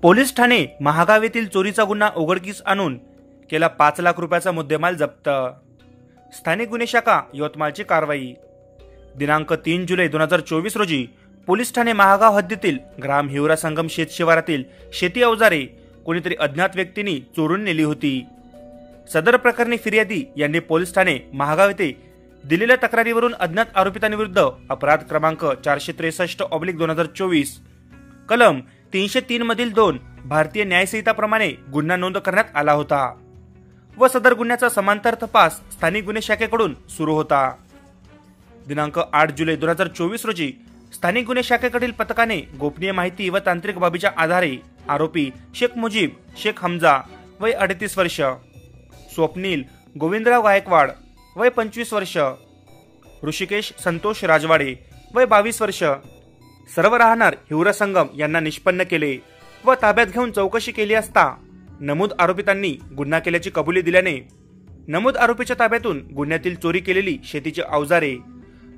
Police Thane Mahagaon येथील चोरीचा गुन्हा उघडकीस आणून केला 5 लाख रुपयाचा मुद्देमाल जप्त। स्थानिक गुन्हे शाखा यवतमाळची कारवाई। दिनांक 3 जुलै 2024 रोजी पोलीस ठाणे महागाव हद्दीतील ग्राम हिवरा संगम शेत शिवारातील शेती अवजारे कोणीतरी अज्ञात व्यक्तींनी चोरून नेली होती। सदर प्रकरणी फिर्यादी यांनी पोलीस ठाणे महागाव येथे दिलेल्या तक्रारीवरून अज्ञात आरोपितांविरुद्ध अपराध क्रमांक 463/2024 कलम 303 मधील 2 भारतीय न्यायसंहिताप्रमाणे गुन्हा नोंद करण्यात आला होता व सदर गुन्ह्याचा समांतर तपास स्थानिक गुन्हे शाखेकडून सुरू होता। दिनांक 8 जुलै 2024 रोजी स्थानिक गुन्हे शाखेकडील पथकाने गोपनीय माहिती व तांत्रिक बाबीच्या आधारे आरोपी शेख मुजीब शेख हमजा वय 38 वर्ष, स्वप्नील गोविंदराव गायकवाड वय 25 वर्ष, ऋषिकेश संतोष राजवाडे वय 22 वर्ष सर्व राहणार हिवरा संगम यांना निष्पन्न केले व ताब्यात घेऊन चौकशी केली असता नमूद आरोपितांनी गुन्हा केल्याची कबुली दिल्याने नमूद आरोपीच्या ताब्यातून गुन्ह्यातील चोरी केलेली शेतीची अवजारे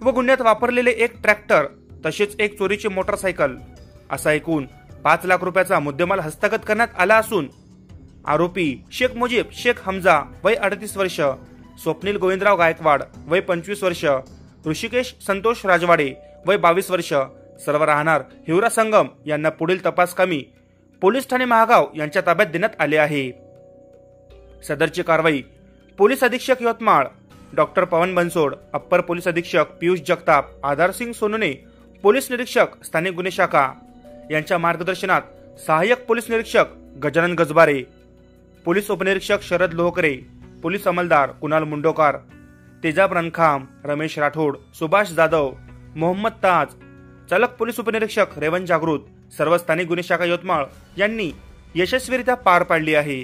व गुन्ह्यात वापरलेले एक ट्रॅक्टर तसेच एक चोरीची मोटरसायकल असा एकूण 5 लाख रुपयाचा मुद्देमाल हस्तगत करण्यात आला असून आरोपी शेख मुजीब शेख हमजा वय 38 वर्ष, स्वप्नील गोविंदराव गायकवाड वय 25 वर्ष, ऋषिकेश संतोष राजवाडे वय 22 वर्ष सर्व राहणार हिवरा संगम यांना पुढील तपासकामी पोलीस ठाणे महागाव यांच्या ताब्यात देण्यात आले आहे। सदरची कारवाई पोलीस अधीक्षक यवतमाळ डॉक्टर पवन बनसोड, अप्पर पोलीस अधीक्षक पियुष जगताप, आधार सिंग सोनोने, पोलीस निरीक्षक स्थानिक गुन्हे शाखा यांच्या मार्गदर्शनात सहाय्यक पोलीस निरीक्षक गजानन गजबारे, पोलीस उपनिरीक्षक शरद लोहकरे, पोलीस अंमलदार कुणाल मुंडोकार, तेजाब रणखाम, रमेश राठोड, सुभाष जाधव, मोहम्मद ताज, चालक पोलीस उपनिरीक्षक रेवंत जागृत सर्व स्थानिक गुन्हे शाखा यवतमाळ यांनी यशस्वीरित्या पार पाडली आहे।